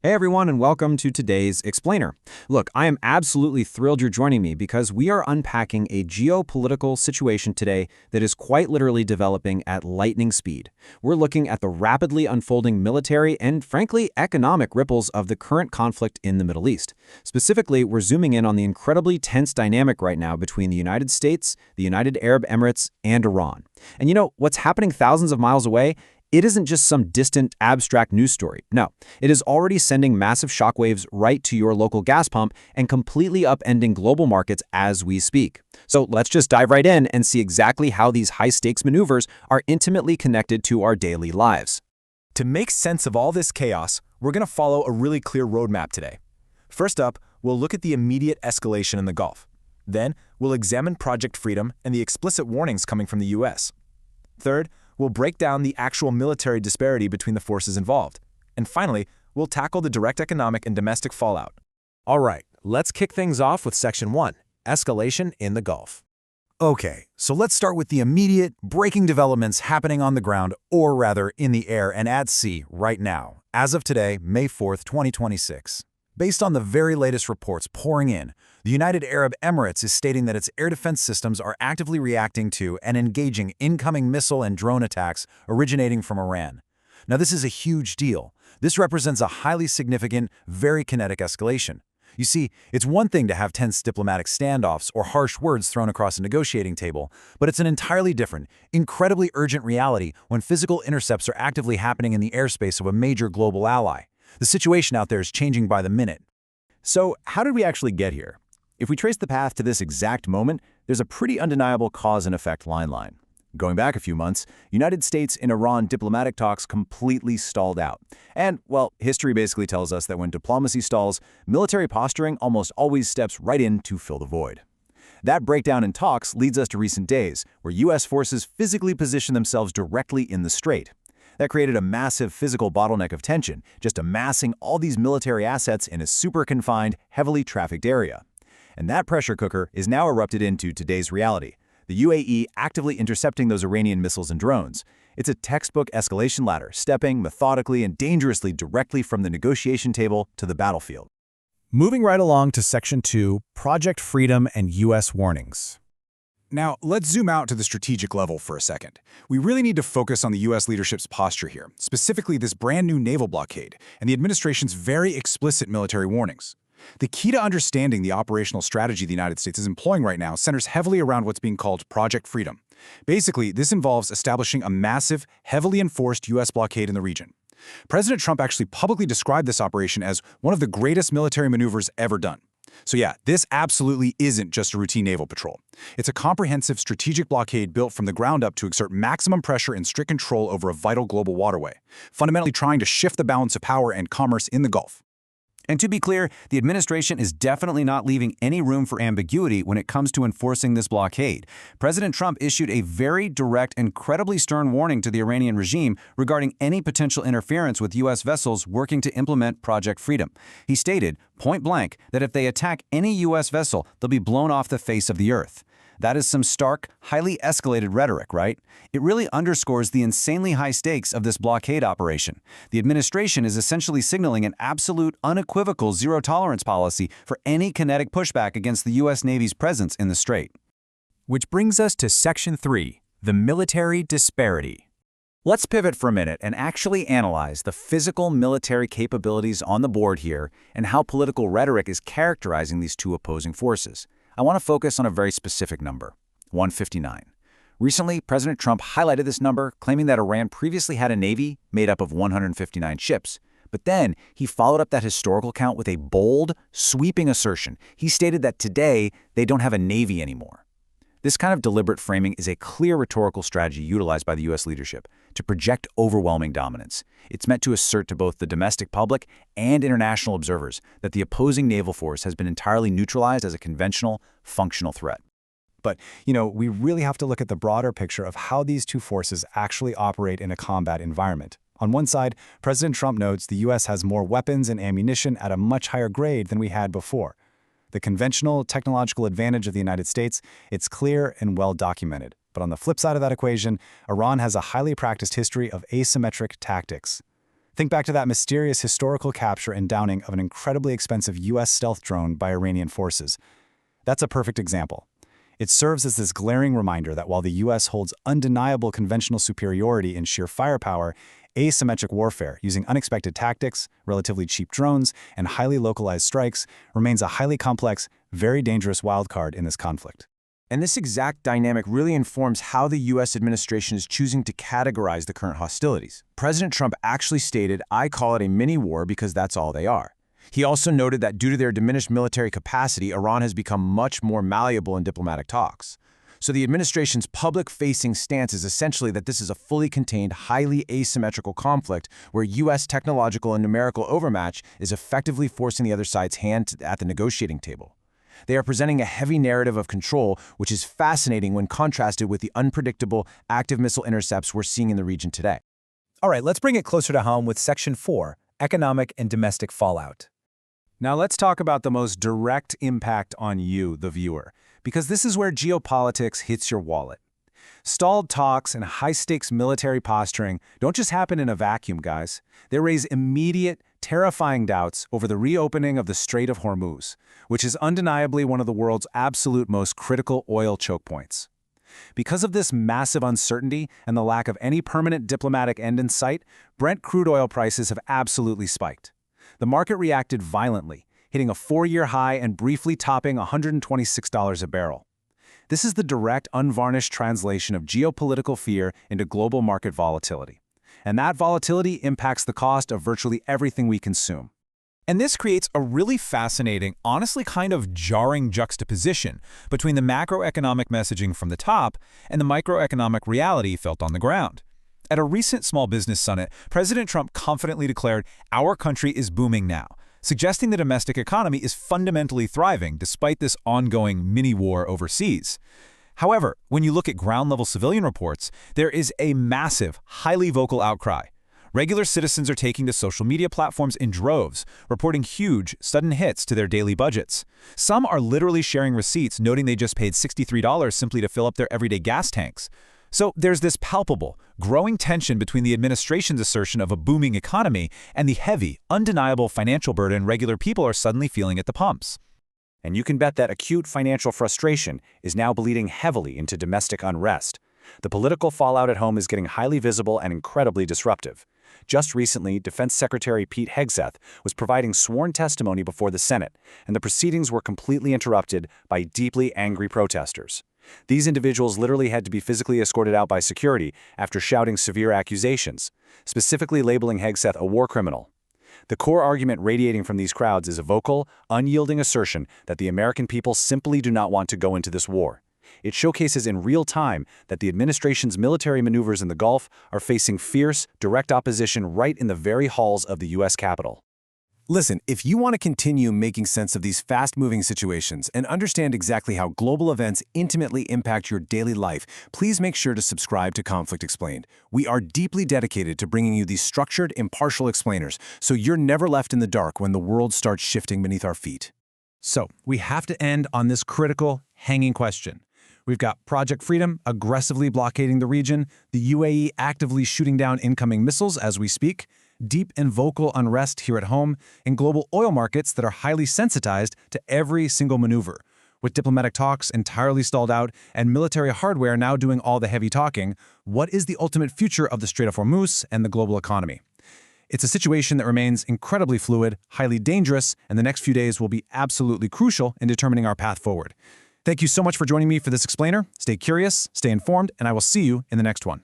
Hey everyone, and welcome to today's Explainer. Look, I am absolutely thrilled you're joining me because we are unpacking a geopolitical situation today that is quite literally developing at lightning speed. We're looking at the rapidly unfolding military and, frankly, economic ripples of the current conflict in the Middle East. Specifically, we're zooming in on the incredibly tense dynamic right now between the United States, the United Arab Emirates, and Iran. And you know, what's happening thousands of miles away? It isn't just some distant, abstract news story. No, it is already sending massive shockwaves right to your local gas pump and completely upending global markets as we speak. So let's just dive right in and see exactly how these high-stakes maneuvers are intimately connected to our daily lives. To make sense of all this chaos, we're going to follow a really clear roadmap today. First up, we'll look at the immediate escalation in the Gulf. Then, we'll examine Project Freedom and the explicit warnings coming from the US. Third, we'll break down the actual military disparity between the forces involved. And finally, we'll tackle the direct economic and domestic fallout. All right, let's kick things off with Section 1, Escalation in the Gulf. Okay, so let's start with the immediate, breaking developments happening on the ground, or rather in the air and at sea right now, as of today, May 4th, 2026. Based on the very latest reports pouring in, the United Arab Emirates is stating that its air defense systems are actively reacting to and engaging incoming missile and drone attacks originating from Iran. Now, this is a huge deal. This represents a highly significant, very kinetic escalation. You see, it's one thing to have tense diplomatic standoffs or harsh words thrown across a negotiating table, but it's an entirely different, incredibly urgent reality when physical intercepts are actively happening in the airspace of a major global ally. The situation out there is changing by the minute. So, how did we actually get here? If we trace the path to this exact moment, there's a pretty undeniable cause and effect line. Going back a few months, United States and Iran diplomatic talks completely stalled out. And, well, history basically tells us that when diplomacy stalls, military posturing almost always steps right in to fill the void. That breakdown in talks leads us to recent days, where U.S. forces physically position themselves directly in the strait. That created a massive physical bottleneck of tension, just amassing all these military assets in a super confined, heavily trafficked area. And that pressure cooker is now erupted into today's reality, the UAE actively intercepting those Iranian missiles and drones. It's a textbook escalation ladder, stepping methodically and dangerously directly from the negotiation table to the battlefield. Moving right along to Section 2, Project Freedom and U.S. warnings. Now, let's zoom out to the strategic level for a second. We really need to focus on the U.S. leadership's posture here, specifically this brand new naval blockade and the administration's very explicit military warnings. The key to understanding the operational strategy the United States is employing right now centers heavily around what's being called Project Freedom. Basically, this involves establishing a massive, heavily enforced U.S. blockade in the region. President Trump actually publicly described this operation as one of the greatest military maneuvers ever done. So yeah, this absolutely isn't just a routine naval patrol. It's a comprehensive strategic blockade built from the ground up to exert maximum pressure and strict control over a vital global waterway, fundamentally trying to shift the balance of power and commerce in the Gulf. And to be clear, the administration is definitely not leaving any room for ambiguity when it comes to enforcing this blockade. President Trump issued a very direct, incredibly stern warning to the Iranian regime regarding any potential interference with U.S. vessels working to implement Project Freedom. He stated, point blank, that if they attack any U.S. vessel, they'll be blown off the face of the earth. That is some stark, highly escalated rhetoric, right? It really underscores the insanely high stakes of this blockade operation. The administration is essentially signaling an absolute, unequivocal zero-tolerance policy for any kinetic pushback against the U.S. Navy's presence in the strait. Which brings us to Section 3, the military disparity. Let's pivot for a minute and actually analyze the physical military capabilities on the board here and how political rhetoric is characterizing these two opposing forces. I want to focus on a very specific number, 159. Recently, President Trump highlighted this number, claiming that Iran previously had a navy made up of 159 ships. But then, he followed up that historical count with a bold, sweeping assertion. He stated that today, they don't have a navy anymore. This kind of deliberate framing is a clear rhetorical strategy utilized by the U.S. leadership to project overwhelming dominance. It's meant to assert to both the domestic public and international observers that the opposing naval force has been entirely neutralized as a conventional, functional threat. But, we really have to look at the broader picture of how these two forces actually operate in a combat environment. On one side, President Trump notes the U.S. has more weapons and ammunition at a much higher grade than we had before. The conventional technological advantage of the United States, it's clear and well documented. But on the flip side of that equation, Iran has a highly practiced history of asymmetric tactics. Think back to that mysterious historical capture and downing of an incredibly expensive U.S. stealth drone by Iranian forces. That's a perfect example. It serves as this glaring reminder that while the U.S. holds undeniable conventional superiority in sheer firepower, asymmetric warfare using unexpected tactics, relatively cheap drones, and highly localized strikes remains a highly complex, very dangerous wildcard in this conflict. And this exact dynamic really informs how the U.S. administration is choosing to categorize the current hostilities. President Trump actually stated, "I call it a mini-war because that's all they are." He also noted that due to their diminished military capacity, Iran has become much more malleable in diplomatic talks. So the administration's public-facing stance is essentially that this is a fully contained, highly asymmetrical conflict where U.S. technological and numerical overmatch is effectively forcing the other side's hand at the negotiating table. They are presenting a heavy narrative of control, which is fascinating when contrasted with the unpredictable active missile intercepts we're seeing in the region today. All right, let's bring it closer to home with Section 4, Economic and Domestic Fallout. Now let's talk about the most direct impact on you, the viewer, because this is where geopolitics hits your wallet. Stalled talks and high-stakes military posturing don't just happen in a vacuum, guys. They raise immediate, terrifying doubts over the reopening of the Strait of Hormuz, which is undeniably one of the world's absolute most critical oil choke points. Because of this massive uncertainty and the lack of any permanent diplomatic end in sight, Brent crude oil prices have absolutely spiked. The market reacted violently, hitting a 4-year high and briefly topping $126 a barrel. This is the direct, unvarnished translation of geopolitical fear into global market volatility. And that volatility impacts the cost of virtually everything we consume. And this creates a really fascinating, honestly kind of jarring juxtaposition between the macroeconomic messaging from the top and the microeconomic reality felt on the ground. At a recent small business summit, President Trump confidently declared, "Our country is booming now," suggesting the domestic economy is fundamentally thriving despite this ongoing mini-war overseas. However, when you look at ground-level civilian reports, there is a massive, highly vocal outcry. Regular citizens are taking to social media platforms in droves, reporting huge, sudden hits to their daily budgets. Some are literally sharing receipts noting they just paid $63 simply to fill up their everyday gas tanks. So there's this palpable, growing tension between the administration's assertion of a booming economy and the heavy, undeniable financial burden regular people are suddenly feeling at the pumps. And you can bet that acute financial frustration is now bleeding heavily into domestic unrest. The political fallout at home is getting highly visible and incredibly disruptive. Just recently, Defense Secretary Pete Hegseth was providing sworn testimony before the Senate, and the proceedings were completely interrupted by deeply angry protesters. These individuals literally had to be physically escorted out by security after shouting severe accusations, specifically labeling Hegseth a war criminal. The core argument radiating from these crowds is a vocal, unyielding assertion that the American people simply do not want to go into this war. It showcases in real time that the administration's military maneuvers in the Gulf are facing fierce, direct opposition right in the very halls of the U.S. Capitol. Listen, if you want to continue making sense of these fast-moving situations and understand exactly how global events intimately impact your daily life, please make sure to subscribe to Conflict Explained. We are deeply dedicated to bringing you these structured, impartial explainers, so you're never left in the dark when the world starts shifting beneath our feet. So, we have to end on this critical, hanging question. We've got Project Freedom aggressively blockading the region, the UAE actively shooting down incoming missiles as we speak, deep and vocal unrest here at home, and global oil markets that are highly sensitized to every single maneuver. With diplomatic talks entirely stalled out and military hardware now doing all the heavy talking, what is the ultimate future of the Strait of Hormuz and the global economy? It's a situation that remains incredibly fluid, highly dangerous, and the next few days will be absolutely crucial in determining our path forward. Thank you so much for joining me for this explainer. Stay curious, stay informed, and I will see you in the next one.